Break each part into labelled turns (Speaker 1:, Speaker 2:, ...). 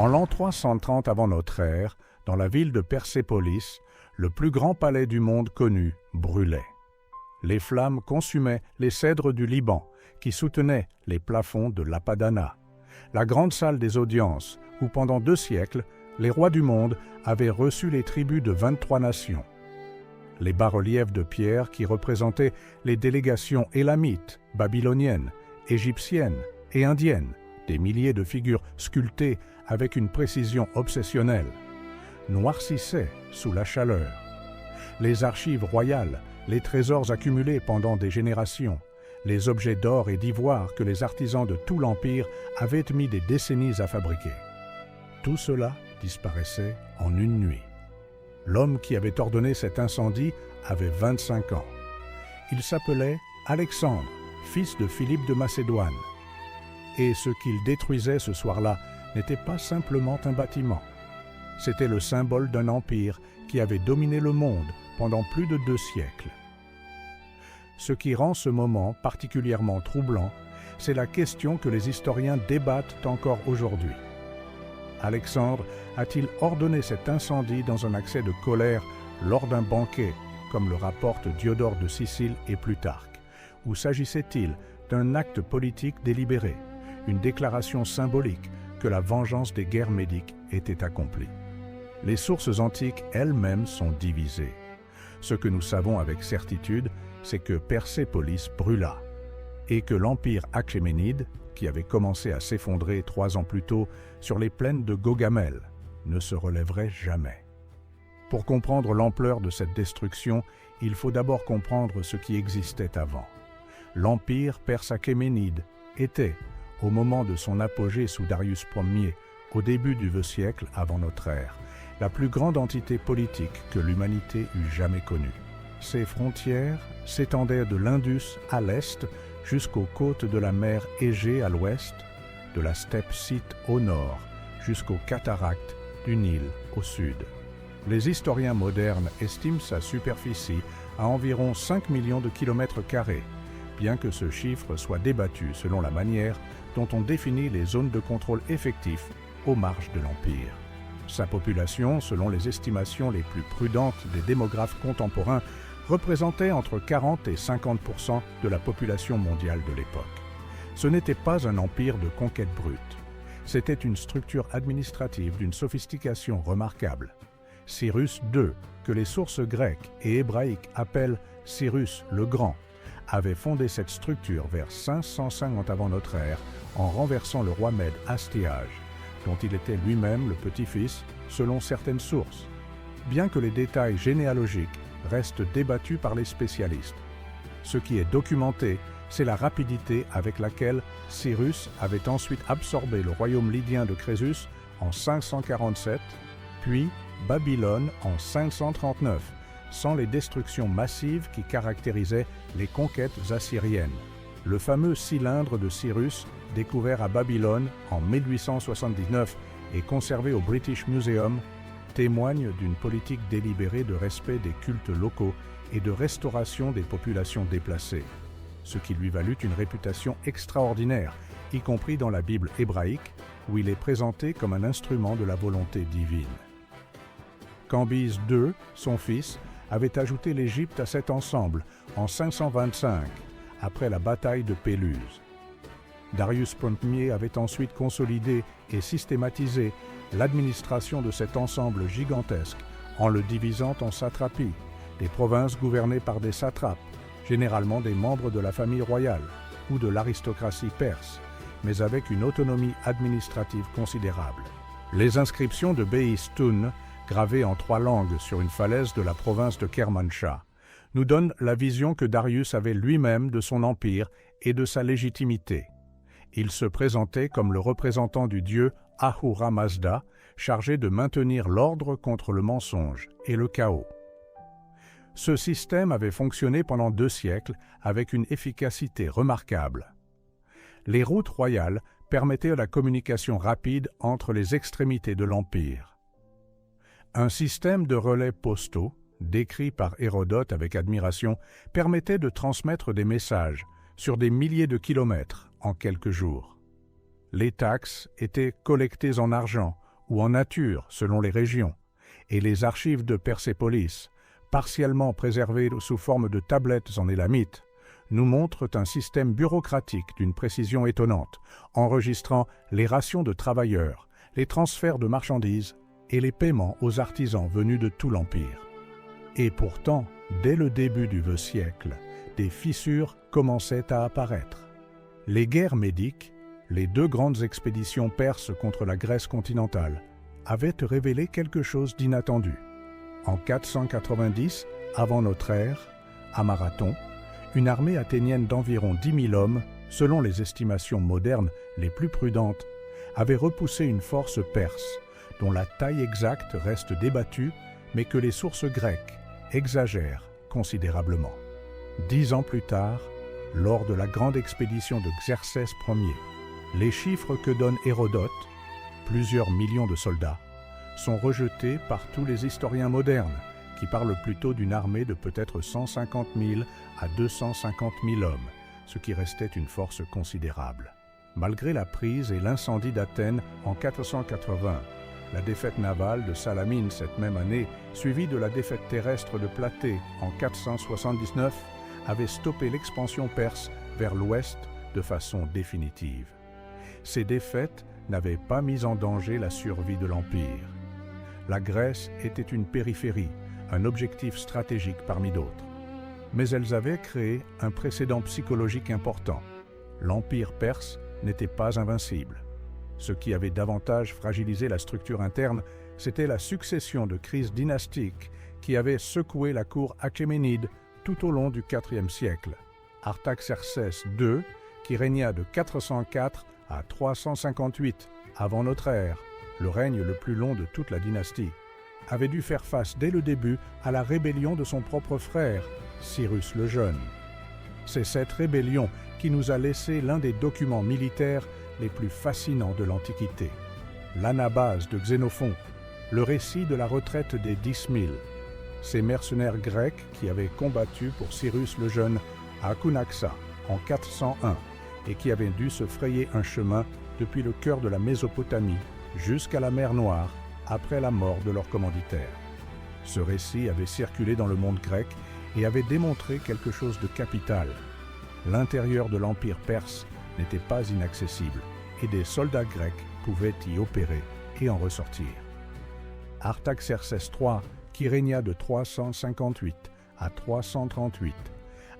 Speaker 1: En l'an 330 avant notre ère, dans la ville de Persépolis, le plus grand palais du monde connu brûlait. Les flammes consumaient les cèdres du Liban, qui soutenaient les plafonds de l'Apadana, la grande salle des audiences, où pendant 2 siècles, les rois du monde avaient reçu les tribus de 23 nations. Les bas-reliefs de pierre qui représentaient les délégations élamites, babyloniennes, égyptiennes et indiennes, des milliers de figures sculptées avec une précision obsessionnelle, noircissaient sous la chaleur. Les archives royales, les trésors accumulés pendant des générations, les objets d'or et d'ivoire que les artisans de tout l'Empire avaient mis des décennies à fabriquer. Tout cela disparaissait en une nuit. L'homme qui avait ordonné cet incendie avait 25 ans. Il s'appelait Alexandre, fils de Philippe de Macédoine. Et ce qu'il détruisait ce soir-là n'était pas simplement un bâtiment. C'était le symbole d'un empire qui avait dominé le monde pendant plus de 2 siècles. Ce qui rend ce moment particulièrement troublant, c'est la question que les historiens débattent encore aujourd'hui. Alexandre a-t-il ordonné cet incendie dans un accès de colère lors d'un banquet, comme le rapportent Diodore de Sicile et Plutarque, ou s'agissait-il d'un acte politique délibéré, une déclaration symbolique que la vengeance des guerres médiques était accomplie? Les sources antiques elles-mêmes sont divisées. Ce que nous savons avec certitude, c'est que Persépolis brûla, et que l'empire achéménide, qui avait commencé à s'effondrer 3 ans plus tôt sur les plaines de Gaugamel, ne se relèverait jamais. Pour comprendre l'ampleur de cette destruction, il faut d'abord comprendre ce qui existait avant. L'empire perse-achéménide était, au moment de son apogée sous Darius Ier, au début du IIe siècle avant notre ère, la plus grande entité politique que l'humanité eût jamais connue. Ses frontières s'étendaient de l'Indus à l'est jusqu'aux côtes de la mer Égée à l'ouest, de la steppe Scythe au nord, jusqu'aux cataractes du Nil au sud. Les historiens modernes estiment sa superficie à environ 5 millions de kilomètres carrés, bien que ce chiffre soit débattu selon la manière dont on définit les zones de contrôle effectif aux marges de l'Empire. Sa population, selon les estimations les plus prudentes des démographes contemporains, représentait entre 40 et 50% de la population mondiale de l'époque. Ce n'était pas un empire de conquête brute. C'était une structure administrative d'une sophistication remarquable. Cyrus II, que les sources grecques et hébraïques appellent Cyrus le Grand, avait fondé cette structure vers 550 avant notre ère en renversant le roi Mède Astiage, dont il était lui-même le petit-fils, selon certaines sources, bien que les détails généalogiques restent débattus par les spécialistes. Ce qui est documenté, c'est la rapidité avec laquelle Cyrus avait ensuite absorbé le royaume lydien de Crésus en 547, puis Babylone en 539, sans les destructions massives qui caractérisaient les conquêtes assyriennes. Le fameux cylindre de Cyrus, découvert à Babylone en 1879 et conservé au British Museum, témoigne d'une politique délibérée de respect des cultes locaux et de restauration des populations déplacées, ce qui lui valut une réputation extraordinaire, y compris dans la Bible hébraïque, où il est présenté comme un instrument de la volonté divine. Cambyse II, son fils, avait ajouté l'Égypte à cet ensemble en 525, après la bataille de Péluse. Darius Ier avait ensuite consolidé et systématisé l'administration de cet ensemble gigantesque en le divisant en satrapies, des provinces gouvernées par des satrapes, généralement des membres de la famille royale ou de l'aristocratie perse, mais avec une autonomie administrative considérable. Les inscriptions de Behistun, gravées en 3 langues sur une falaise de la province de Kermanshah, nous donnent la vision que Darius avait lui-même de son empire et de sa légitimité. Il se présentait comme le représentant du dieu Ahura Mazda, chargé de maintenir l'ordre contre le mensonge et le chaos. Ce système avait fonctionné pendant 2 siècles avec une efficacité remarquable. Les routes royales permettaient la communication rapide entre les extrémités de l'Empire. Un système de relais postaux, décrit par Hérodote avec admiration, permettait de transmettre des messages sur des milliers de kilomètres en quelques jours. Les taxes étaient collectées en argent ou en nature selon les régions, et les archives de Persépolis, partiellement préservées sous forme de tablettes en élamite, nous montrent un système bureaucratique d'une précision étonnante, enregistrant les rations de travailleurs, les transferts de marchandises et les paiements aux artisans venus de tout l'Empire. Et pourtant, dès le début du vieux siècle, des fissures commençaient à apparaître. Les guerres médiques, les deux grandes expéditions perses contre la Grèce continentale, avaient révélé quelque chose d'inattendu. En 490, avant notre ère, à Marathon, une armée athénienne d'environ 10 000 hommes, selon les estimations modernes les plus prudentes, avait repoussé une force perse, dont la taille exacte reste débattue, mais que les sources grecques exagèrent considérablement. 10 ans plus tard, lors de la grande expédition de Xerxès Ier, les chiffres que donne Hérodote, plusieurs millions de soldats, sont rejetés par tous les historiens modernes, qui parlent plutôt d'une armée de peut-être 150 000 à 250 000 hommes, ce qui restait une force considérable. Malgré la prise et l'incendie d'Athènes en 480, la défaite navale de Salamine cette même année, suivie de la défaite terrestre de Platée en 479, avait stoppé l'expansion perse vers l'ouest de façon définitive. Ces défaites n'avaient pas mis en danger la survie de l'Empire. La Grèce était une périphérie, un objectif stratégique parmi d'autres. Mais elles avaient créé un précédent psychologique important. L'Empire perse n'était pas invincible. Ce qui avait davantage fragilisé la structure interne, c'était la succession de crises dynastiques qui avaient secoué la cour achéménide tout au long du IVe siècle. Artaxerxès II, qui régna de 404 à 358 avant notre ère, le règne le plus long de toute la dynastie, avait dû faire face dès le début à la rébellion de son propre frère, Cyrus le Jeune. C'est cette rébellion qui nous a laissé l'un des documents militaires les plus fascinants de l'Antiquité, l'Anabase de Xénophon, le récit de la retraite des 10 000, ces mercenaires grecs qui avaient combattu pour Cyrus le Jeune à Cunaxa en 401 et qui avaient dû se frayer un chemin depuis le cœur de la Mésopotamie jusqu'à la mer Noire après la mort de leur commanditaire. Ce récit avait circulé dans le monde grec et avait démontré quelque chose de capital. L'intérieur de l'Empire perse n'était pas inaccessible et des soldats grecs pouvaient y opérer et en ressortir. Artaxerxès III, qui régna de 358 à 338,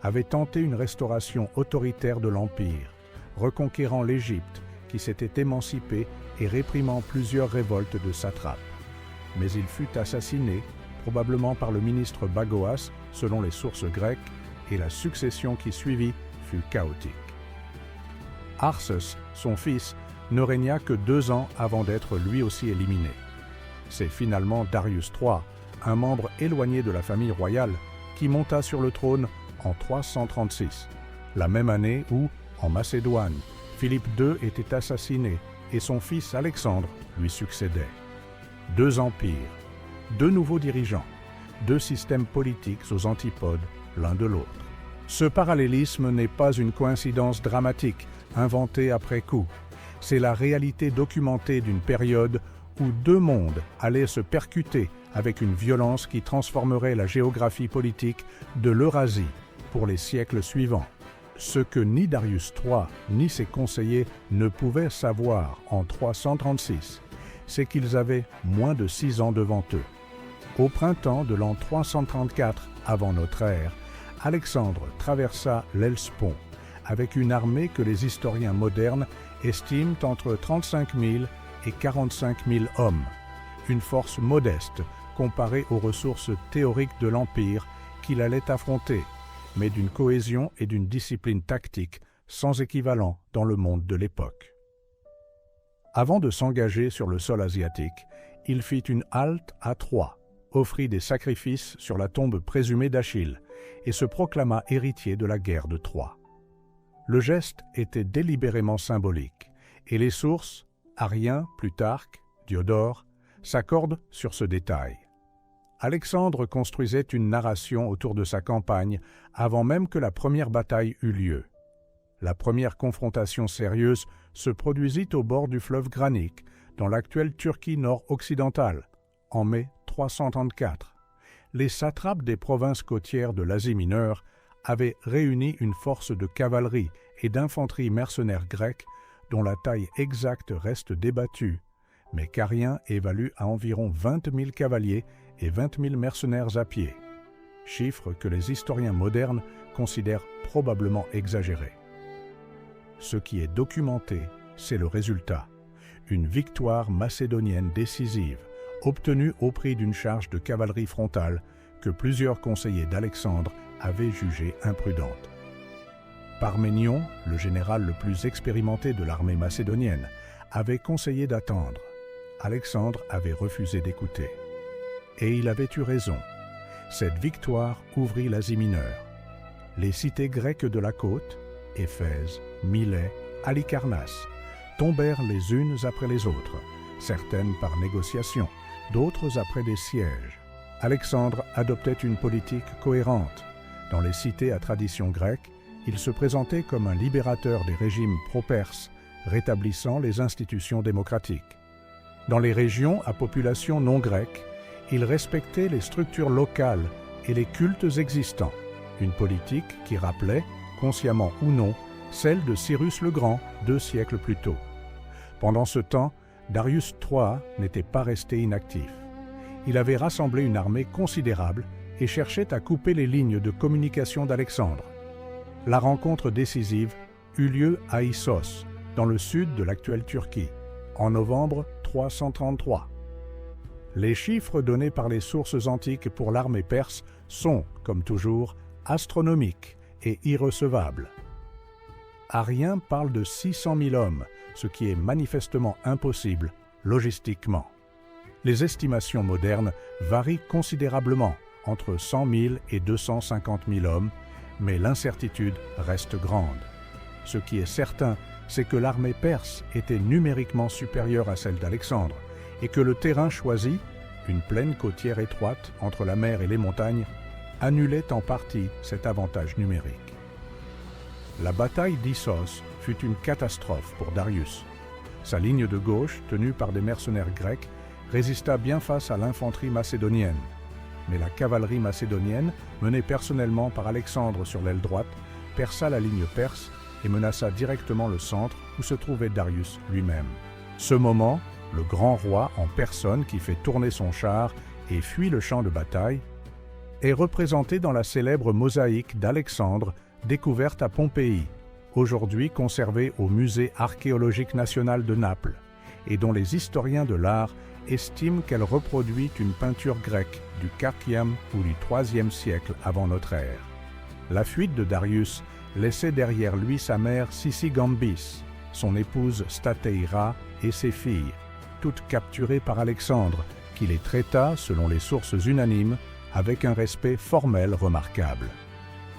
Speaker 1: avait tenté une restauration autoritaire de l'Empire, reconquérant l'Égypte qui s'était émancipée et réprimant plusieurs révoltes de satrapes. Mais il fut assassiné, probablement par le ministre Bagoas, selon les sources grecques, et la succession qui suivit fut chaotique. Arses, son fils, ne régna que 2 ans avant d'être lui aussi éliminé. C'est finalement Darius III, un membre éloigné de la famille royale, qui monta sur le trône en 336, la même année où, en Macédoine, Philippe II était assassiné et son fils Alexandre lui succédait. 2 empires, 2 nouveaux dirigeants, 2 systèmes politiques aux antipodes l'un de l'autre. Ce parallélisme n'est pas une coïncidence dramatique, inventée après coup. C'est la réalité documentée d'une période où 2 mondes allaient se percuter avec une violence qui transformerait la géographie politique de l'Eurasie pour les siècles suivants. Ce que ni Darius III ni ses conseillers ne pouvaient savoir en 336, c'est qu'ils avaient moins de 6 ans devant eux. Au printemps de l'an 334 avant notre ère, Alexandre traversa l'Hellespont avec une armée que les historiens modernes estiment entre 35 000 et 45 000 hommes, une force modeste comparée aux ressources théoriques de l'Empire qu'il allait affronter, mais d'une cohésion et d'une discipline tactique sans équivalent dans le monde de l'époque. Avant de s'engager sur le sol asiatique, il fit une halte à Troie, offrit des sacrifices sur la tombe présumée d'Achille et se proclama héritier de la guerre de Troie. Le geste était délibérément symbolique, et les sources, Arien, Plutarque, Diodore, s'accordent sur ce détail. Alexandre construisait une narration autour de sa campagne avant même que la première bataille eût lieu. La première confrontation sérieuse se produisit au bord du fleuve Granik, dans l'actuelle Turquie nord-occidentale, en mai 334. Les satrapes des provinces côtières de l'Asie mineure avaient réuni une force de cavalerie et d'infanterie mercenaires grecs dont la taille exacte reste débattue, mais qu'Arien évalue à environ 20 000 cavaliers et 20 000 mercenaires à pied, chiffre que les historiens modernes considèrent probablement exagéré. Ce qui est documenté, c'est le résultat, une victoire macédonienne décisive, obtenue au prix d'une charge de cavalerie frontale que plusieurs conseillers d'Alexandre avaient jugée imprudente. Parménion, le général le plus expérimenté de l'armée macédonienne, avait conseillé d'attendre. Alexandre avait refusé d'écouter. Et il avait eu raison. Cette victoire ouvrit l'Asie mineure. Les cités grecques de la côte, Éphèse, Milet, Halicarnasse, tombèrent les unes après les autres, certaines par négociation, d'autres après des sièges. Alexandre adoptait une politique cohérente. Dans les cités à tradition grecque, il se présentait comme un libérateur des régimes pro-perses, rétablissant les institutions démocratiques. Dans les régions à population non grecque, il respectait les structures locales et les cultes existants, une politique qui rappelait, consciemment ou non, celle de Cyrus le Grand 2 siècles plus tôt. Pendant ce temps, Darius III n'était pas resté inactif. Il avait rassemblé une armée considérable et cherchait à couper les lignes de communication d'Alexandre. La rencontre décisive eut lieu à Issos, dans le sud de l'actuelle Turquie, en novembre 333. Les chiffres donnés par les sources antiques pour l'armée perse sont, comme toujours, astronomiques et irrecevables. Arien parle de 600 000 hommes, ce qui est manifestement impossible logistiquement. Les estimations modernes varient considérablement, entre 100 000 et 250 000 hommes, mais l'incertitude reste grande. Ce qui est certain, c'est que l'armée perse était numériquement supérieure à celle d'Alexandre, et que le terrain choisi, une plaine côtière étroite entre la mer et les montagnes, annulait en partie cet avantage numérique. La bataille d'Issos fut une catastrophe pour Darius. Sa ligne de gauche, tenue par des mercenaires grecs, résista bien face à l'infanterie macédonienne. Mais la cavalerie macédonienne, menée personnellement par Alexandre sur l'aile droite, perça la ligne perse et menaça directement le centre où se trouvait Darius lui-même. Ce moment, le grand roi en personne qui fait tourner son char et fuit le champ de bataille, est représenté dans la célèbre mosaïque d'Alexandre découverte à Pompéi, aujourd'hui conservée au Musée archéologique national de Naples, et dont les historiens de l'art estiment qu'elle reproduit une peinture grecque du IVe ou du IIIe siècle avant notre ère. La fuite de Darius laissait derrière lui sa mère Sisygambis, son épouse Stateira et ses filles, toutes capturées par Alexandre, qui les traita, selon les sources unanimes, avec un respect formel remarquable.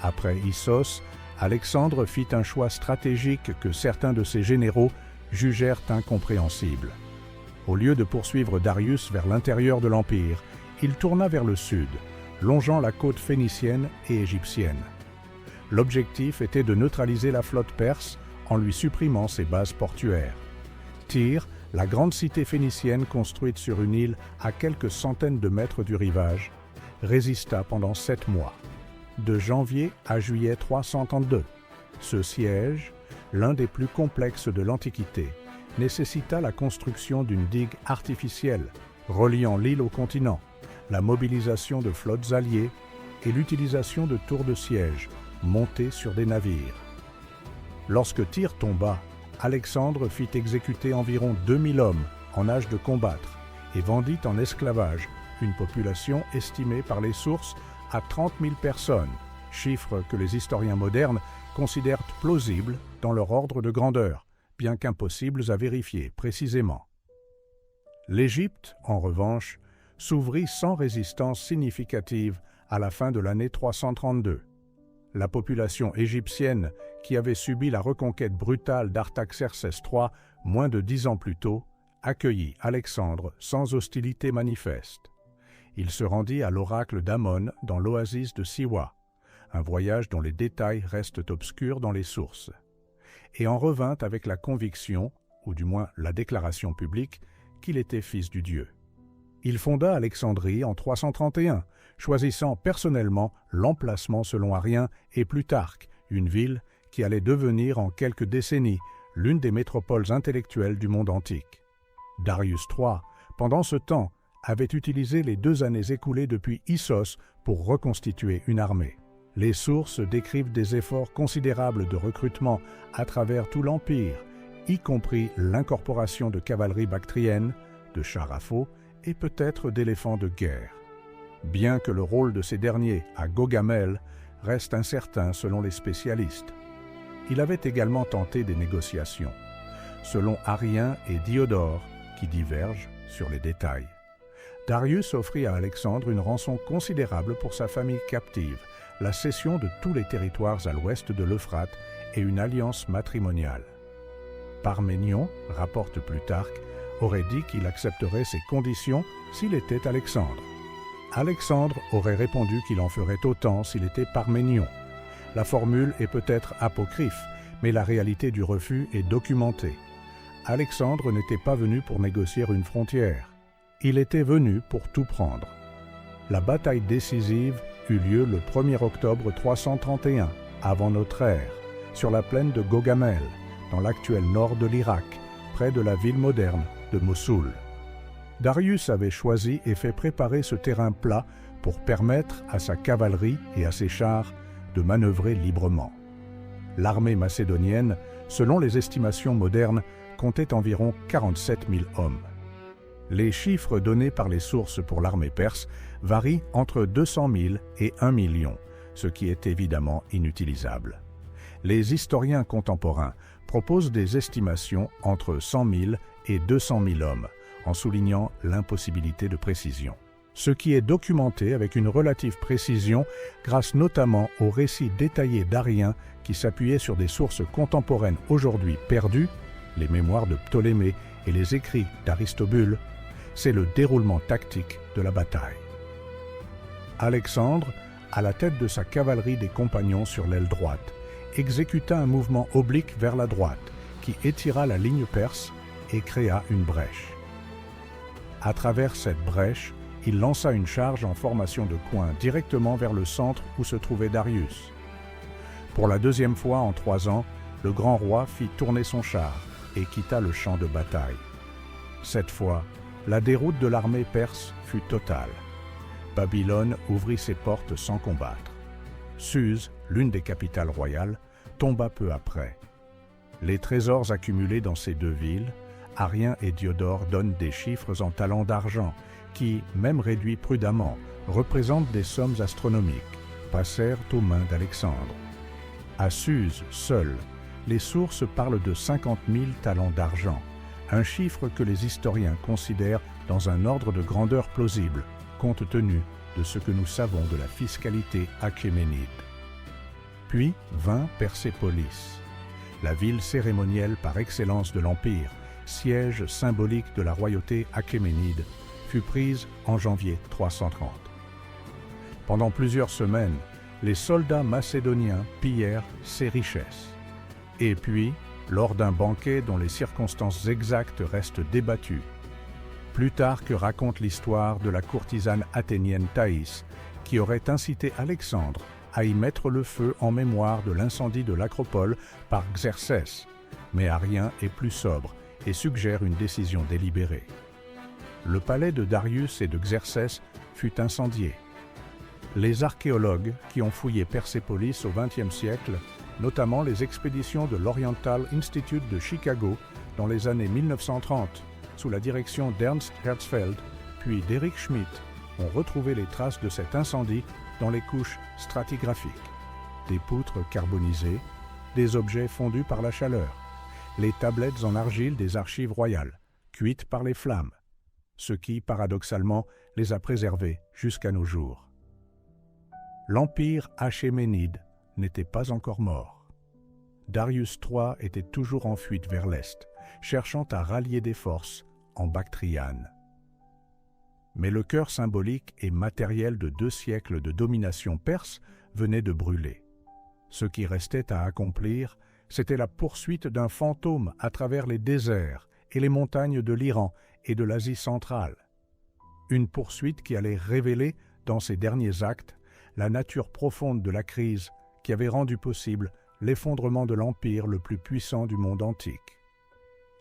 Speaker 1: Après Issos, Alexandre fit un choix stratégique que certains de ses généraux jugèrent incompréhensible. Au lieu de poursuivre Darius vers l'intérieur de l'Empire, il tourna vers le sud, longeant la côte phénicienne et égyptienne. L'objectif était de neutraliser la flotte perse en lui supprimant ses bases portuaires. Tyr, la grande cité phénicienne construite sur une île à quelques centaines de mètres du rivage, résista pendant 7 mois, de janvier à juillet 332. Ce siège, l'un des plus complexes de l'Antiquité, nécessita la construction d'une digue artificielle reliant l'île au continent, la mobilisation de flottes alliées et l'utilisation de tours de siège montées sur des navires. Lorsque Tyr tomba, Alexandre fit exécuter environ 2000 hommes en âge de combattre et vendit en esclavage une population estimée par les sources à 30 000 personnes, chiffre que les historiens modernes considèrent plausible dans leur ordre de grandeur, bien qu'impossibles à vérifier précisément. L'Égypte, en revanche, s'ouvrit sans résistance significative à la fin de l'année 332. La population égyptienne, qui avait subi la reconquête brutale d'Artaxerxès III moins de 10 ans plus tôt, accueillit Alexandre sans hostilité manifeste. Il se rendit à l'oracle d'Amon dans l'oasis de Siwa, un voyage dont les détails restent obscurs dans les sources. et en revint avec la conviction, ou du moins la déclaration publique, qu'il était fils du Dieu. Il fonda Alexandrie en 331, choisissant personnellement l'emplacement selon Arien et Plutarque, une ville qui allait devenir en quelques décennies l'une des métropoles intellectuelles du monde antique. Darius III, pendant ce temps, avait utilisé les 2 années écoulées depuis Issos pour reconstituer une armée. Les sources décrivent des efforts considérables de recrutement à travers tout l'Empire, y compris l'incorporation de cavalerie bactrienne, de chars à faux et peut-être d'éléphants de guerre. Bien que le rôle de ces derniers à Gaugamel reste incertain selon les spécialistes. Il avait également tenté des négociations, selon Arien et Diodore, qui divergent sur les détails. Darius offrit à Alexandre une rançon considérable pour sa famille captive, la cession de tous les territoires à l'ouest de l'Euphrate et une alliance matrimoniale. Parménion, rapporte Plutarque, aurait dit qu'il accepterait ces conditions s'il était Alexandre. Alexandre aurait répondu qu'il en ferait autant s'il était Parménion. La formule est peut-être apocryphe, mais la réalité du refus est documentée. Alexandre n'était pas venu pour négocier une frontière. Il était venu pour tout prendre. La bataille décisive eut lieu le 1er octobre 331, avant notre ère, sur la plaine de Gaugamel, dans l'actuel nord de l'Irak, près de la ville moderne de Mossoul. Darius avait choisi et fait préparer ce terrain plat pour permettre à sa cavalerie et à ses chars de manœuvrer librement. L'armée macédonienne, selon les estimations modernes, comptait environ 47 000 hommes. Les chiffres donnés par les sources pour l'armée perse varient entre 200 000 et 1 million, ce qui est évidemment inutilisable. Les historiens contemporains proposent des estimations entre 100 000 et 200 000 hommes, en soulignant l'impossibilité de précision. Ce qui est documenté avec une relative précision grâce notamment aux récits détaillés d'Arien qui s'appuyaient sur des sources contemporaines aujourd'hui perdues, les mémoires de Ptolémée et les écrits d'Aristobule, c'est le déroulement tactique de la bataille. Alexandre, à la tête de sa cavalerie des compagnons sur l'aile droite, exécuta un mouvement oblique vers la droite qui étira la ligne perse et créa une brèche. À travers cette brèche, il lança une charge en formation de coin directement vers le centre où se trouvait Darius. Pour la 2e fois en 3 ans, le grand roi fit tourner son char et quitta le champ de bataille. Cette fois, la déroute de l'armée perse fut totale. Babylone ouvrit ses portes sans combattre. Suse, l'une des capitales royales, tomba peu après. Les trésors accumulés dans ces 2 villes, Arien et Diodore donnent des chiffres en talents d'argent qui, même réduits prudemment, représentent des sommes astronomiques, passèrent aux mains d'Alexandre. À Suse, seul, les sources parlent de 50 000 talents d'argent, un chiffre que les historiens considèrent dans un ordre de grandeur plausible, compte tenu de ce que nous savons de la fiscalité achéménide. Puis vint Persépolis, la ville cérémonielle par excellence de l'Empire, siège symbolique de la royauté achéménide, fut prise en janvier 330. Pendant plusieurs semaines, les soldats macédoniens pillèrent ses richesses. Et puis, lors d'un banquet dont les circonstances exactes restent débattues, Plutarque raconte l'histoire de la courtisane athénienne Thaïs, qui aurait incité Alexandre à y mettre le feu en mémoire de l'incendie de l'Acropole par Xerxès, mais Arien est plus sobre et suggère une décision délibérée. Le palais de Darius et de Xerxès fut incendié. Les archéologues qui ont fouillé Persépolis au XXe siècle, notamment les expéditions de l'Oriental Institute de Chicago dans les années 1930, sous la direction d'Ernst Herzfeld, puis d'Eric Schmidt, ont retrouvé les traces de cet incendie dans les couches stratigraphiques. Des poutres carbonisées, des objets fondus par la chaleur, les tablettes en argile des archives royales, cuites par les flammes, ce qui, paradoxalement, les a préservées jusqu'à nos jours. L'Empire achéménide n'était pas encore mort. Darius III était toujours en fuite vers l'est, cherchant à rallier des forces en Bactriane. Mais le cœur symbolique et matériel de 2 siècles de domination perse venait de brûler. Ce qui restait à accomplir, C'était la poursuite d'un fantôme à travers les déserts et les montagnes de l'Iran et de l'Asie centrale. Une poursuite qui allait révéler, dans ses derniers actes, la nature profonde de la crise qui avait rendu possible l'effondrement de l'empire le plus puissant du monde antique.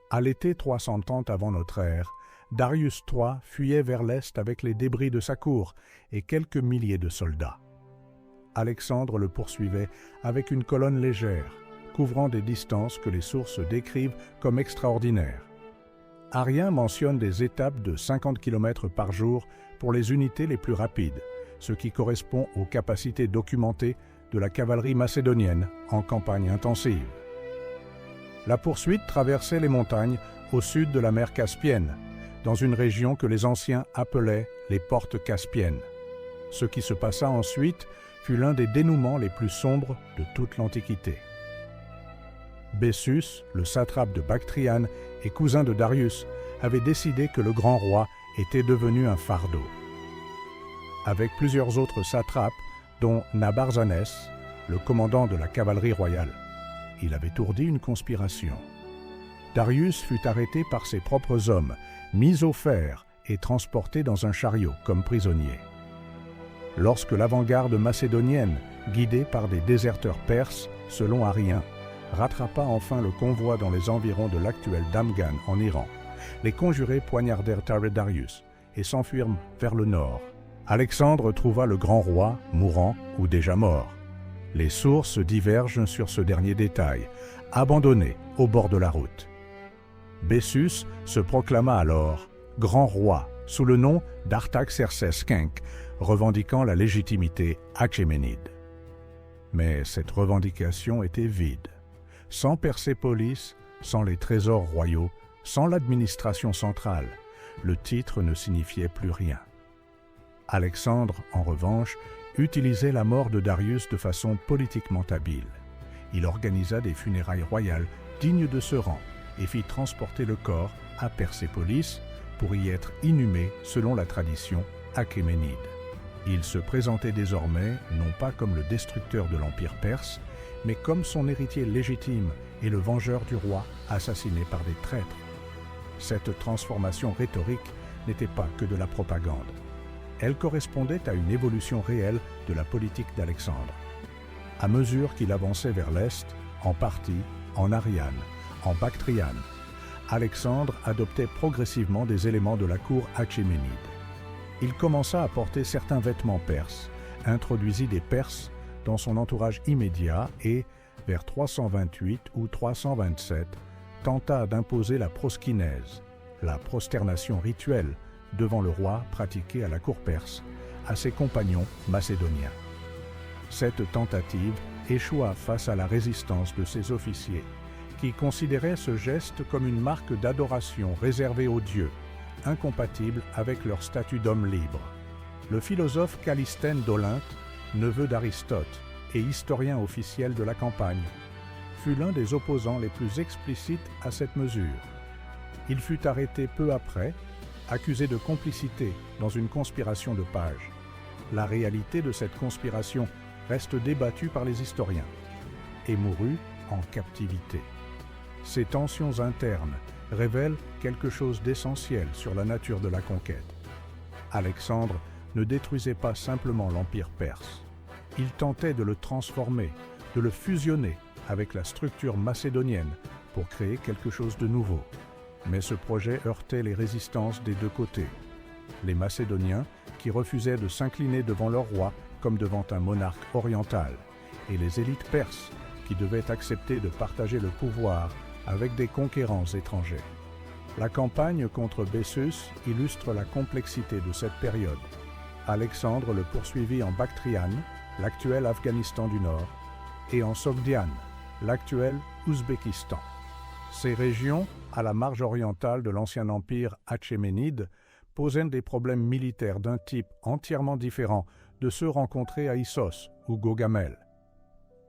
Speaker 1: À l'été 330 avant notre ère, Darius III fuyait vers l'est avec les débris de sa cour et quelques milliers de soldats. Alexandre le poursuivait avec une colonne légère, couvrant des distances que les sources décrivent comme extraordinaires. Arrien mentionne des étapes de 50 km par jour pour les unités les plus rapides, ce qui correspond aux capacités documentées de la cavalerie macédonienne en campagne intensive. La poursuite traversait les montagnes au sud de la mer Caspienne, dans une région que les anciens appelaient les portes caspiennes. Ce qui se passa ensuite fut l'un des dénouements les plus sombres de toute l'Antiquité. Bessus, le satrape de Bactriane et cousin de Darius, avait décidé que le grand roi était devenu un fardeau. Avec plusieurs autres satrapes, dont Nabarzanès, le commandant de la cavalerie royale, il avait ourdi une conspiration. Darius fut arrêté par ses propres hommes, mis au fer et transporté dans un chariot comme prisonnier. Lorsque l'avant-garde macédonienne, guidée par des déserteurs perses, selon Arrien, rattrapa enfin le convoi dans les environs de l'actuel Damghan en Iran, les conjurés poignardèrent Darius et s'enfuirent vers le nord. Alexandre trouva le grand roi mourant ou déjà mort. Les sources divergent sur ce dernier détail, abandonné au bord de la route. Bessus se proclama alors grand roi sous le nom d'Artaxerxès V, revendiquant la légitimité achéménide. Mais cette revendication était vide. Sans Persépolis, sans les trésors royaux, sans l'administration centrale, le titre ne signifiait plus rien. Alexandre, en revanche, utilisait la mort de Darius de façon politiquement habile. Il organisa des funérailles royales dignes de ce rang et fit transporter le corps à Persépolis pour y être inhumé selon la tradition achéménide. Il se présentait désormais non pas comme le destructeur de l'empire perse, mais comme son héritier légitime et le vengeur du roi assassiné par des traîtres. Cette transformation rhétorique n'était pas que de la propagande. Elle correspondait à une évolution réelle de la politique d'Alexandre. À mesure qu'il avançait vers l'est, en Parthie, en Ariane, en Bactriane, Alexandre adoptait progressivement des éléments de la cour achéménide. Il commença à porter certains vêtements perses, introduisit des Perses dans son entourage immédiat et, vers 328 ou 327, tenta d'imposer la proskinèse, la prosternation rituelle devant le roi pratiquée à la cour perse, à ses compagnons macédoniens. Cette tentative échoua face à la résistance de ses officiers, qui considéraient ce geste comme une marque d'adoration réservée aux dieux, incompatible avec leur statut d'homme libre. Le philosophe Callisthène d'Olynte, neveu d'Aristote et historien officiel de la campagne, fut l'un des opposants les plus explicites à cette mesure. Il fut arrêté peu après, accusé de complicité dans une conspiration de pages. La réalité de cette conspiration reste débattue par les historiens, et mourut en captivité. Ces tensions internes révèlent quelque chose d'essentiel sur la nature de la conquête. Alexandre ne détruisait pas simplement l'empire perse. Il tentait de le transformer, de le fusionner avec la structure macédonienne pour créer quelque chose de nouveau. Mais ce projet heurtait les résistances des deux côtés. Les Macédoniens, qui refusaient de s'incliner devant leur roi comme devant un monarque oriental, et les élites perses, qui devaient accepter de partager le pouvoir avec des conquérants étrangers. La campagne contre Bessus illustre la complexité de cette période. Alexandre le poursuivit en Bactriane, l'actuel Afghanistan du Nord, et en Sogdiane, l'actuel Ouzbékistan. Ces régions, à la marge orientale de l'ancien empire achéménide, posaient des problèmes militaires d'un type entièrement différent de ceux rencontrés à Issos ou Gaugamel.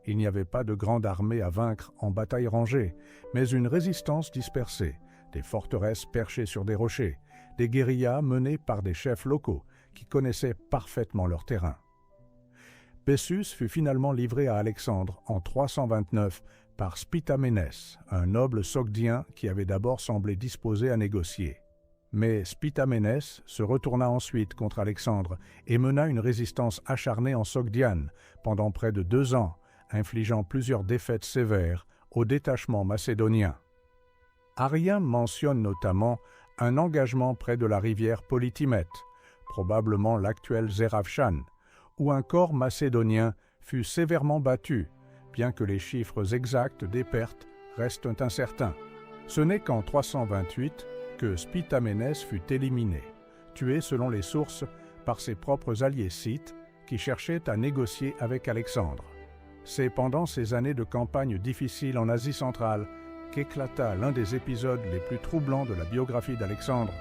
Speaker 1: Il n'y avait pas de grande armée à vaincre en bataille rangée, mais une résistance dispersée, des forteresses perchées sur des rochers, des guérillas menées par des chefs locaux qui connaissaient parfaitement leur terrain. Bessus fut finalement livré à Alexandre en 329 par Spitamenès, un noble sogdien qui avait d'abord semblé disposé à négocier. Mais Spitamenès se retourna ensuite contre Alexandre et mena une résistance acharnée en Sogdiane pendant près de 2 ans, infligeant plusieurs défaites sévères au détachement macédonien. Arrien mentionne notamment un engagement près de la rivière Polytimète, probablement l'actuel Zeravshan, où un corps macédonien fut sévèrement battu, bien que les chiffres exacts des pertes restent incertains. Ce n'est qu'en 328 que Spitamenès fut éliminé, tué selon les sources par ses propres alliés scythes qui cherchaient à négocier avec Alexandre. C'est pendant ces années de campagne difficiles en Asie centrale qu'éclata l'un des épisodes les plus troublants de la biographie d'Alexandre,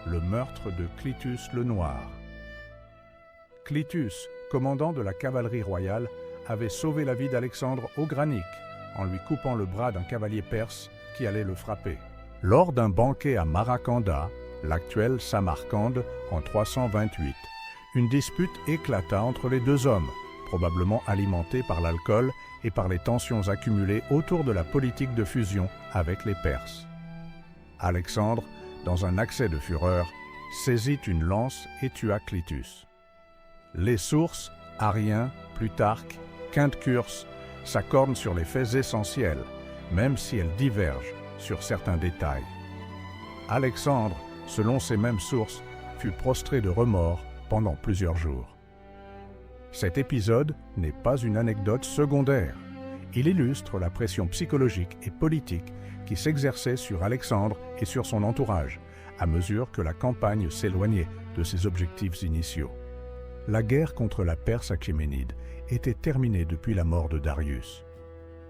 Speaker 1: le meurtre de Clitus le Noir. Clitus, commandant de la cavalerie royale, avait sauvé la vie d'Alexandre au Granique en lui coupant le bras d'un cavalier perse qui allait le frapper. Lors d'un banquet à Marakanda, l'actuelle Samarcande, en 328, une dispute éclata entre les 2 hommes, probablement alimentée par l'alcool et par les tensions accumulées autour de la politique de fusion avec les Perses. Alexandre, dans un accès de fureur, saisit une lance et tua Clitus. Les sources, Arrien, Plutarque, Quinte Curse, s'accordent sur les faits essentiels, même si elles divergent sur certains détails. Alexandre, selon ces mêmes sources, fut prostré de remords pendant plusieurs jours. Cet épisode n'est pas une anecdote secondaire. Il illustre la pression psychologique et politique qui s'exerçait sur Alexandre et sur son entourage, à mesure que la campagne s'éloignait de ses objectifs initiaux. La guerre contre la Perse achéménide était terminée depuis la mort de Darius.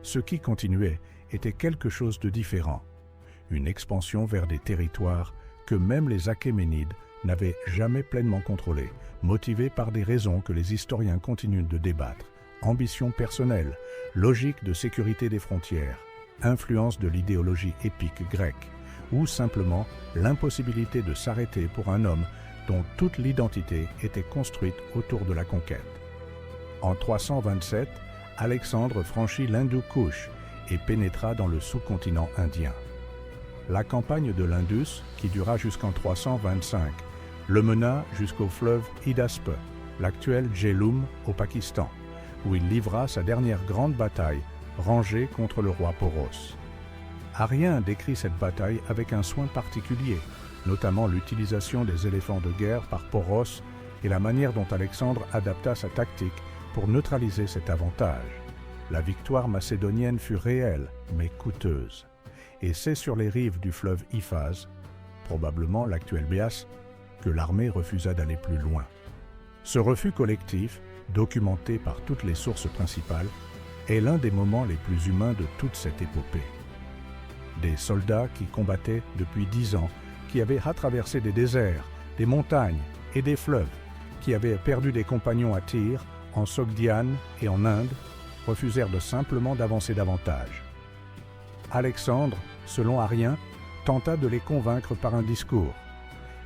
Speaker 1: Ce qui continuait était quelque chose de différent, une expansion vers des territoires que même les Achéménides n'avaient jamais pleinement contrôlés, motivés par des raisons que les historiens continuent de débattre: ambition personnelle, logique de sécurité des frontières, influence de l'idéologie épique grecque, ou simplement l'impossibilité de s'arrêter pour un homme dont toute l'identité était construite autour de la conquête. En 327, Alexandre franchit l'Hindu-Kush et pénétra dans le sous-continent indien. La campagne de l'Indus, qui dura jusqu'en 325, le mena jusqu'au fleuve Hidaspe, l'actuel Jhelum au Pakistan, où il livra sa dernière grande bataille, rangée contre le roi Poros. Arrien décrit cette bataille avec un soin particulier, notamment l'utilisation des éléphants de guerre par Poros et la manière dont Alexandre adapta sa tactique pour neutraliser cet avantage. La victoire macédonienne fut réelle, mais coûteuse. Et c'est sur les rives du fleuve Iphaz, probablement l'actuel Béas, que l'armée refusa d'aller plus loin. Ce refus collectif, documenté par toutes les sources principales, est l'un des moments les plus humains de toute cette épopée. Des soldats qui combattaient depuis 10 ans, qui avaient à traverser des déserts, des montagnes et des fleuves, qui avaient perdu des compagnons à Tyr, en Sogdiane et en Inde, refusèrent de simplement d'avancer davantage. Alexandre, selon Arrien, tenta de les convaincre par un discours.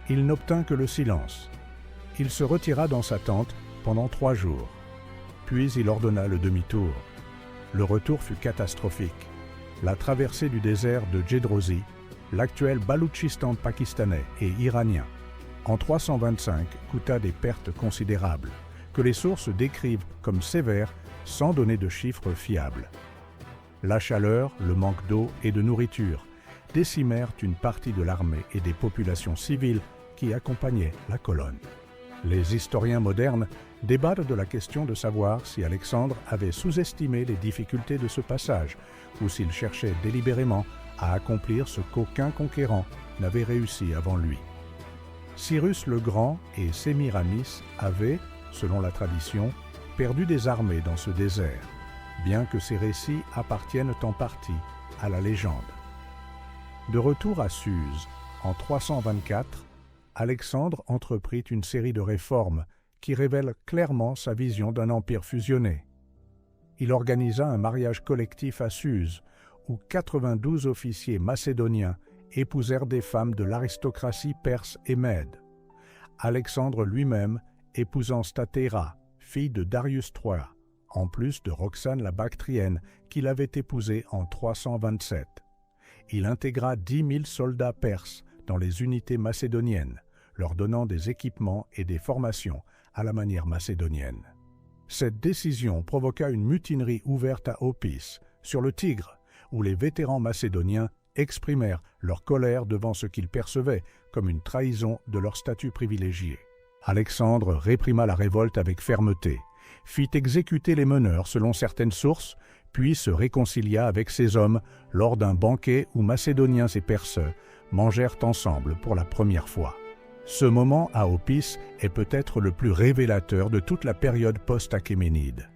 Speaker 1: Il n'obtint que le silence. Il se retira dans sa tente pendant 3 jours. Puis il ordonna le demi-tour. Le retour fut catastrophique. La traversée du désert de Djedrozi, l'actuel Baloutchistan pakistanais et iranien, en 325 coûta des pertes considérables, que les sources décrivent comme sévères sans donner de chiffres fiables. La chaleur, le manque d'eau et de nourriture décimèrent une partie de l'armée et des populations civiles qui accompagnaient la colonne. Les historiens modernes débattent de la question de savoir si Alexandre avait sous-estimé les difficultés de ce passage ou s'il cherchait délibérément à accomplir ce qu'aucun conquérant n'avait réussi avant lui. Cyrus le Grand et Sémiramis avaient, selon la tradition, perdu des armées dans ce désert, bien que ces récits appartiennent en partie à la légende. De retour à Suse, en 324, Alexandre entreprit une série de réformes qui révèlent clairement sa vision d'un empire fusionné. Il organisa un mariage collectif à Suse, où 92 officiers macédoniens épousèrent des femmes de l'aristocratie perse et mède. Alexandre lui-même, épousant Statéra, fille de Darius III, en plus de Roxane la Bactrienne, qu'il avait épousée en 327. Il intégra 10 000 soldats perses dans les unités macédoniennes, leur donnant des équipements et des formations à la manière macédonienne. Cette décision provoqua une mutinerie ouverte à Opis, sur le Tigre, où les vétérans macédoniens exprimèrent leur colère devant ce qu'ils percevaient comme une trahison de leur statut privilégié. Alexandre réprima la révolte avec fermeté, fit exécuter les meneurs selon certaines sources, puis se réconcilia avec ses hommes lors d'un banquet où Macédoniens et Perses mangèrent ensemble pour la première fois. Ce moment à Opis est peut-être le plus révélateur de toute la période post-achéménide.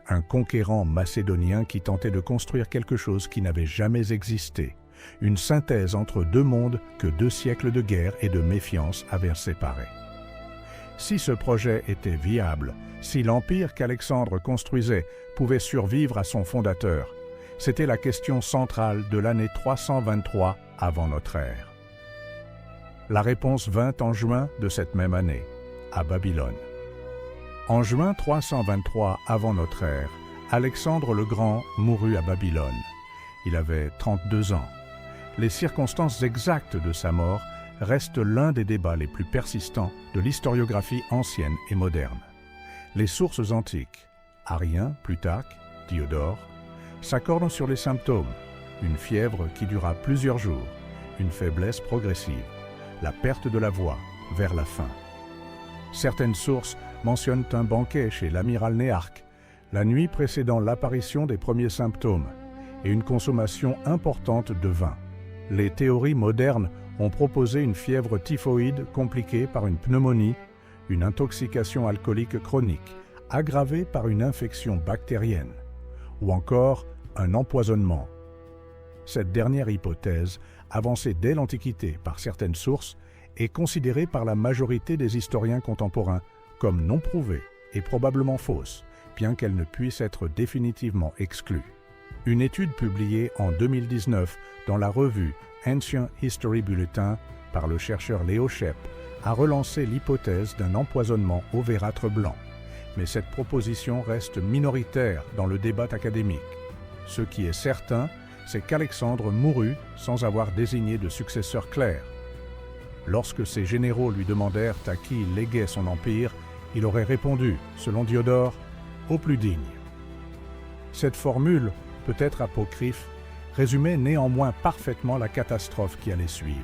Speaker 1: Un conquérant macédonien qui tentait de construire quelque chose qui n'avait jamais existé, une synthèse entre deux mondes que 2 siècles de guerre et de méfiance avaient séparés. Si ce projet était viable, si l'empire qu'Alexandre construisait pouvait survivre à son fondateur, c'était la question centrale de l'année 323 avant notre ère. La réponse vint en juin de cette même année, à Babylone. En juin 323 avant notre ère, Alexandre le Grand mourut à Babylone. Il avait 32 ans. Les circonstances exactes de sa mort restent l'un des débats les plus persistants de l'historiographie ancienne et moderne. Les sources antiques, Arien, Plutarque, Diodore, s'accordent sur les symptômes, une fièvre qui dura plusieurs jours, une faiblesse progressive, la perte de la voix vers la fin. Certaines sources mentionnent un banquet chez l'amiral Néarque, la nuit précédant l'apparition des premiers symptômes, et une consommation importante de vin. Les théories modernes ont proposé une fièvre typhoïde compliquée par une pneumonie, une intoxication alcoolique chronique, aggravée par une infection bactérienne, ou encore un empoisonnement. Cette dernière hypothèse, avancée dès l'Antiquité par certaines sources, est considérée par la majorité des historiens contemporains comme non prouvée et probablement fausse, bien qu'elle ne puisse être définitivement exclue. Une étude publiée en 2019 dans la revue Ancient History Bulletin par le chercheur Léo Schepp a relancé l'hypothèse d'un empoisonnement au vérâtre blanc, mais cette proposition reste minoritaire dans le débat académique. Ce qui est certain, c'est qu'Alexandre mourut sans avoir désigné de successeur clair. Lorsque ses généraux lui demandèrent à qui il léguait son empire, il aurait répondu, selon Diodore, « au plus digne ». Cette formule, peut-être apocryphe, résumait néanmoins parfaitement la catastrophe qui allait suivre.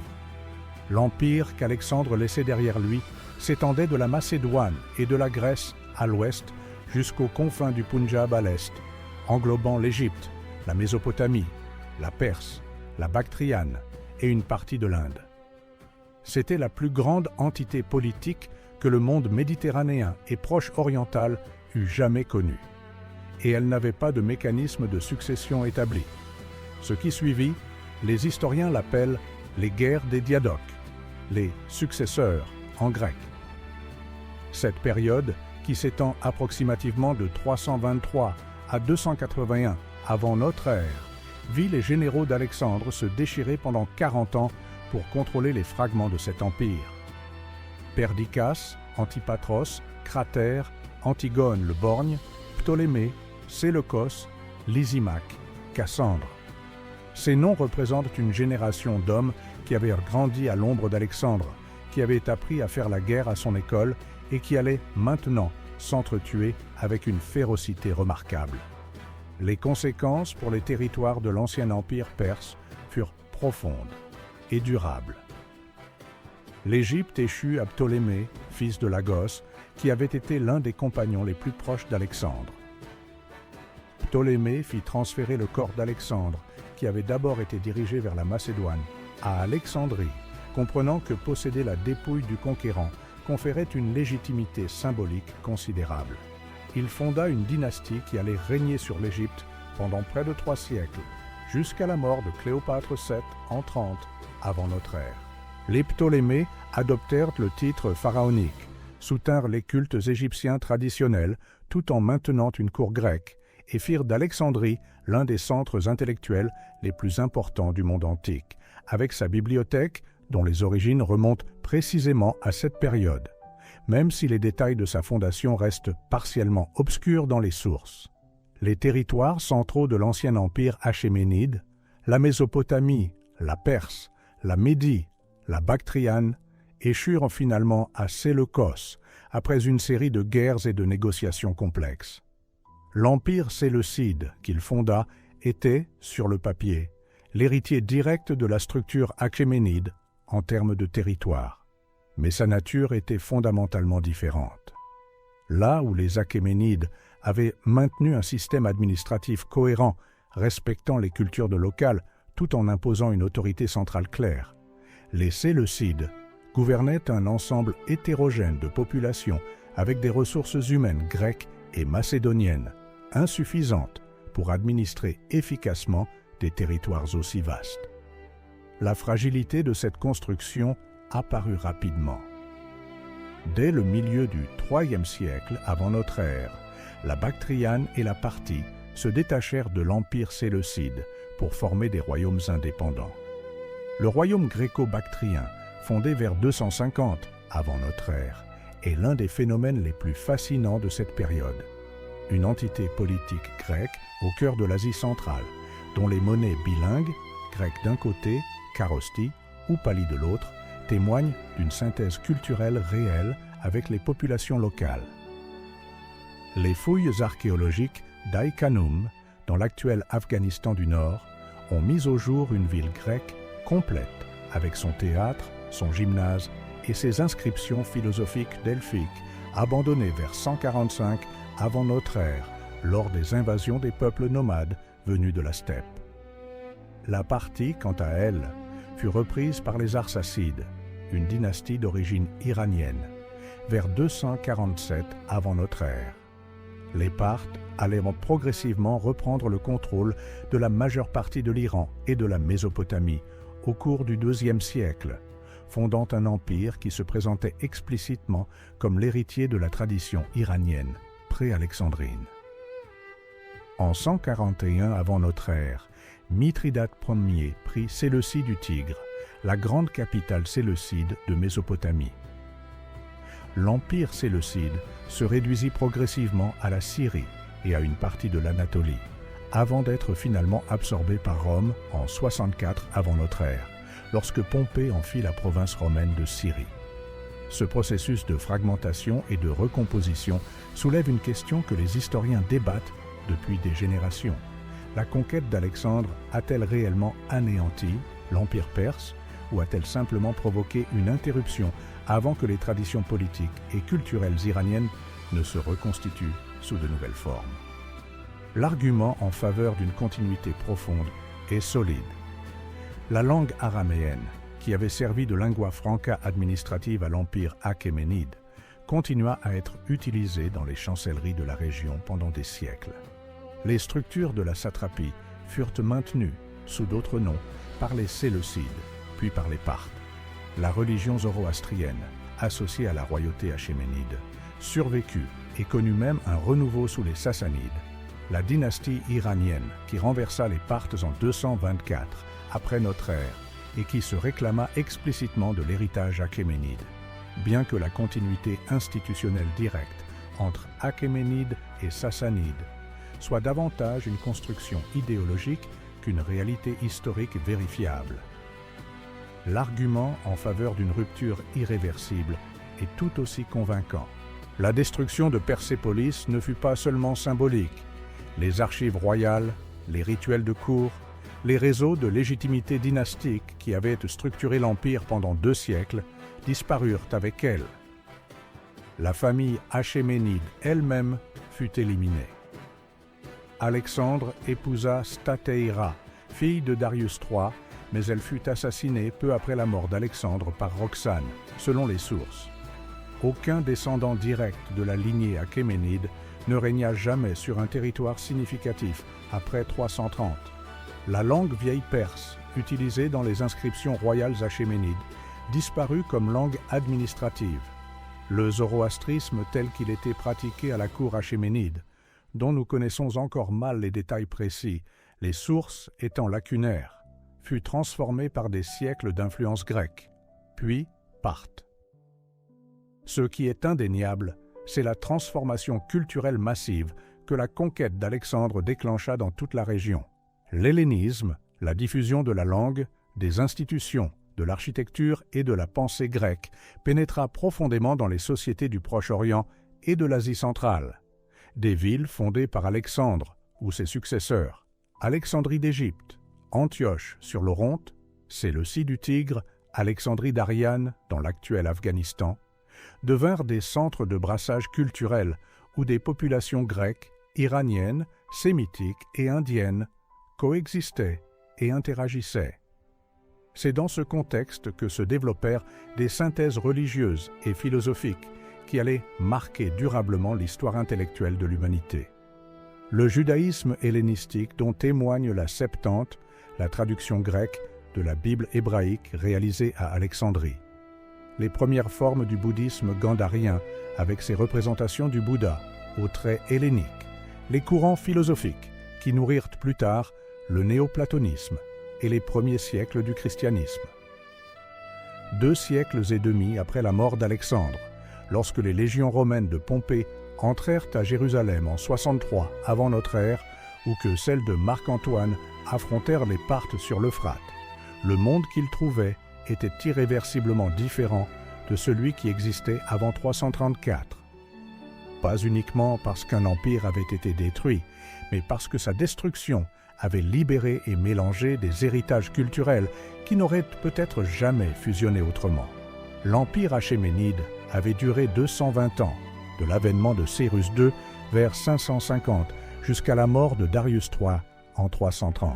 Speaker 1: L'empire qu'Alexandre laissait derrière lui s'étendait de la Macédoine et de la Grèce à l'ouest jusqu'aux confins du Punjab à l'est, englobant l'Égypte, la Mésopotamie, la Perse, la Bactriane et une partie de l'Inde. C'était la plus grande entité politique que le monde méditerranéen et proche oriental eût jamais connue. Et elle n'avait pas de mécanisme de succession établi. Ce qui suivit, les historiens l'appellent les guerres des diadoques, les successeurs en grec. Cette période, qui s'étend approximativement de 323 à 281 avant notre ère, vit les généraux d'Alexandre se déchirer pendant 40 ans pour contrôler les fragments de cet empire. Perdiccas, Antipatros, Cratère, Antigone le Borgne, Ptolémée, Séleucos, Lysimaque, Cassandre. Ces noms représentent une génération d'hommes qui avaient grandi à l'ombre d'Alexandre, qui avaient appris à faire la guerre à son école et qui allaient maintenant s'entretuer avec une férocité remarquable. Les conséquences pour les territoires de l'ancien empire perse furent profondes et durables. L'Égypte échut à Ptolémée, fils de Lagos, qui avait été l'un des compagnons les plus proches d'Alexandre. Ptolémée fit transférer le corps d'Alexandre, qui avait d'abord été dirigé vers la Macédoine, à Alexandrie, comprenant que posséder la dépouille du conquérant conférait une légitimité symbolique considérable. Il fonda une dynastie qui allait régner sur l'Égypte pendant près de 3 siècles, jusqu'à la mort de Cléopâtre VII en 30 avant notre ère. Les Ptolémées adoptèrent le titre pharaonique, soutinrent les cultes égyptiens traditionnels tout en maintenant une cour grecque et firent d'Alexandrie l'un des centres intellectuels les plus importants du monde antique, avec sa bibliothèque dont les origines remontent précisément à cette période, même si les détails de sa fondation restent partiellement obscurs dans les sources. Les territoires centraux de l'ancien empire achéménide, la Mésopotamie, la Perse, la Médie, la Bactriane, échurent finalement à Séleucos après une série de guerres et de négociations complexes. L'empire séleucide qu'il fonda était, sur le papier, l'héritier direct de la structure achéménide en termes de territoire. Mais sa nature était fondamentalement différente. Là où les Achéménides avaient maintenu un système administratif cohérent, respectant les cultures de locales, tout en imposant une autorité centrale claire, les Séleucides gouvernaient un ensemble hétérogène de populations avec des ressources humaines grecques et macédoniennes, insuffisantes pour administrer efficacement des territoires aussi vastes. La fragilité de cette construction apparut rapidement. Dès le milieu du IIIe siècle avant notre ère, la Bactriane et la Parthie se détachèrent de l'empire séleucide pour former des royaumes indépendants. Le royaume gréco-bactrien, fondé vers 250 avant notre ère, est l'un des phénomènes les plus fascinants de cette période. Une entité politique grecque au cœur de l'Asie centrale, dont les monnaies bilingues, grec d'un côté, charosti ou pali de l'autre, témoignent d'une synthèse culturelle réelle avec les populations locales. Les fouilles archéologiques d'Aï Khanoum, dans l'actuel Afghanistan du Nord, ont mis au jour une ville grecque complète, avec son théâtre, son gymnase et ses inscriptions philosophiques delphiques, abandonnées vers 145 avant notre ère, lors des invasions des peuples nomades venus de la steppe. La Parthie, quant à elle, fut reprise par les Arsacides, une dynastie d'origine iranienne, vers 247 avant notre ère. Les Parthes allèrent progressivement reprendre le contrôle de la majeure partie de l'Iran et de la Mésopotamie au cours du IIe siècle, fondant un empire qui se présentait explicitement comme l'héritier de la tradition iranienne pré-alexandrine. En 141 avant notre ère, Mithridate Ier prit Séleucie du Tigre, la grande capitale séleucide de Mésopotamie. L'empire séleucide se réduisit progressivement à la Syrie et à une partie de l'Anatolie, avant d'être finalement absorbé par Rome en 64 avant notre ère, lorsque Pompée en fit la province romaine de Syrie. Ce processus de fragmentation et de recomposition soulève une question que les historiens débattent depuis des générations. La conquête d'Alexandre a-t-elle réellement anéanti l'Empire perse ou a-t-elle simplement provoqué une interruption avant que les traditions politiques et culturelles iraniennes ne se reconstituent sous de nouvelles formes? L'argument en faveur d'une continuité profonde est solide. La langue araméenne, qui avait servi de lingua franca administrative à l'empire achéménide, continua à être utilisée dans les chancelleries de la région pendant des siècles. Les structures de la satrapie furent maintenues, sous d'autres noms, par les Séleucides, puis par les Parthes. La religion zoroastrienne, associée à la royauté achéménide, survécut et connut même un renouveau sous les Sassanides, la dynastie iranienne qui renversa les Parthes en 224 après notre ère et qui se réclama explicitement de l'héritage achéménide, bien que la continuité institutionnelle directe entre Achéménides et Sassanides soit davantage une construction idéologique qu'une réalité historique vérifiable. L'argument en faveur d'une rupture irréversible est tout aussi convaincant. La destruction de Persépolis ne fut pas seulement symbolique. Les archives royales, les rituels de cour, les réseaux de légitimité dynastique qui avaient structuré l'Empire pendant 2 siècles disparurent avec elle. La famille achéménide elle-même fut éliminée. Alexandre épousa Stateira, fille de Darius III, mais elle fut assassinée peu après la mort d'Alexandre par Roxane, selon les sources. Aucun descendant direct de la lignée achéménide ne régna jamais sur un territoire significatif après 330. La langue vieille perse, utilisée dans les inscriptions royales achéménides, disparut comme langue administrative. Le zoroastrisme tel qu'il était pratiqué à la cour achéménide, dont nous connaissons encore mal les détails précis, les sources étant lacunaires, fut transformé par des siècles d'influence grecque, puis parthe. Ce qui est indéniable, c'est la transformation culturelle massive que la conquête d'Alexandre déclencha dans toute la région. L'hellénisme, la diffusion de la langue, des institutions, de l'architecture et de la pensée grecque pénétra profondément dans les sociétés du Proche-Orient et de l'Asie centrale. Des villes fondées par Alexandre ou ses successeurs, Alexandrie d'Égypte, Antioche sur l'Oronte, Séleucie du Tigre, Alexandrie d'Ariane dans l'actuel Afghanistan, devinrent des centres de brassage culturel où des populations grecques, iraniennes, sémitiques et indiennes coexistaient et interagissaient. C'est dans ce contexte que se développèrent des synthèses religieuses et philosophiques qui allaient marquer durablement l'histoire intellectuelle de l'humanité. Le judaïsme hellénistique dont témoigne la Septante, la traduction grecque de la Bible hébraïque réalisée à Alexandrie. Les premières formes du bouddhisme gandharien avec ses représentations du Bouddha aux traits helléniques, les courants philosophiques qui nourrirent plus tard le néoplatonisme et les premiers siècles du christianisme. 2 siècles et demi après la mort d'Alexandre, lorsque les légions romaines de Pompée entrèrent à Jérusalem en 63 avant notre ère, ou que celles de Marc-Antoine affrontèrent les Parthes sur l'Euphrate, le monde qu'ils trouvaient était irréversiblement différent de celui qui existait avant 334. Pas uniquement parce qu'un empire avait été détruit, mais parce que sa destruction avait libéré et mélangé des héritages culturels qui n'auraient peut-être jamais fusionné autrement. L'empire achéménide avait duré 220 ans, de l'avènement de Cyrus II vers 550 jusqu'à la mort de Darius III en 330.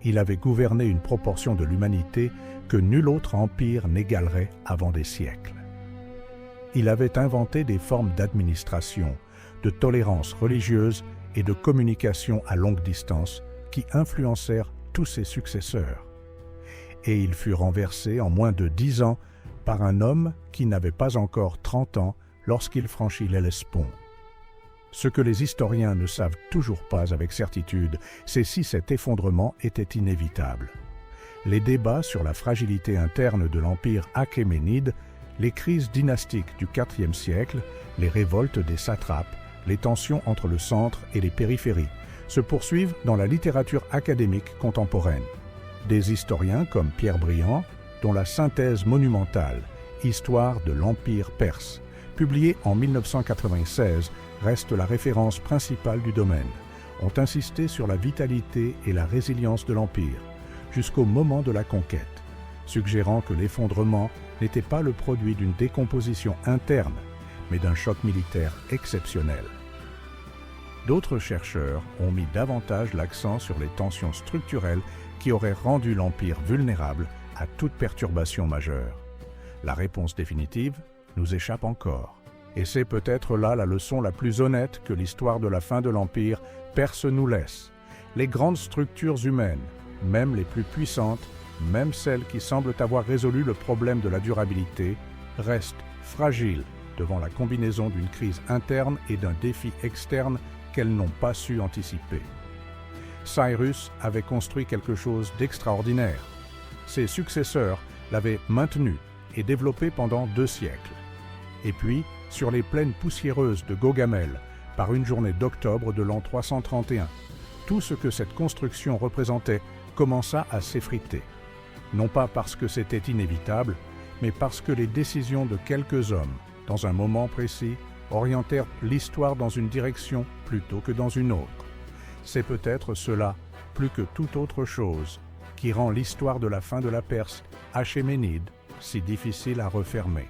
Speaker 1: Il avait gouverné une proportion de l'humanité que nul autre empire n'égalerait avant des siècles. Il avait inventé des formes d'administration, de tolérance religieuse et de communication à longue distance qui influencèrent tous ses successeurs. Et il fut renversé en moins de 10 ans par un homme qui n'avait pas encore 30 ans lorsqu'il franchit l'Hellespont. Ce que les historiens ne savent toujours pas avec certitude, c'est si cet effondrement était inévitable. Les débats sur la fragilité interne de l'empire achéménide, les crises dynastiques du IVe siècle, les révoltes des satrapes, les tensions entre le centre et les périphéries, se poursuivent dans la littérature académique contemporaine. Des historiens comme Pierre Briand, dont la synthèse monumentale « Histoire de l'Empire perse », publiée en 1996, reste la référence principale du domaine, ont insisté sur la vitalité et la résilience de l'Empire, jusqu'au moment de la conquête, suggérant que l'effondrement n'était pas le produit d'une décomposition interne, mais d'un choc militaire exceptionnel. D'autres chercheurs ont mis davantage l'accent sur les tensions structurelles qui auraient rendu l'Empire vulnérable à toute perturbation majeure. La réponse définitive nous échappe encore. Et c'est peut-être là la leçon la plus honnête que l'histoire de la fin de l'Empire perse nous laisse. Les grandes structures humaines, même les plus puissantes, même celles qui semblent avoir résolu le problème de la durabilité, restent fragiles devant la combinaison d'une crise interne et d'un défi externe qu'elles n'ont pas su anticiper. Cyrus avait construit quelque chose d'extraordinaire. Ses successeurs l'avaient maintenu et développé pendant 2 siècles. Et puis, sur les plaines poussiéreuses de Gaugamel, par une journée d'octobre de l'an 331, tout ce que cette construction représentait commença à s'effriter. Non pas parce que c'était inévitable, mais parce que les décisions de quelques hommes, dans un moment précis, orientèrent l'histoire dans une direction plutôt que dans une autre. C'est peut-être cela, plus que toute autre chose, qui rend l'histoire de la fin de la Perse achéménide si difficile à refermer.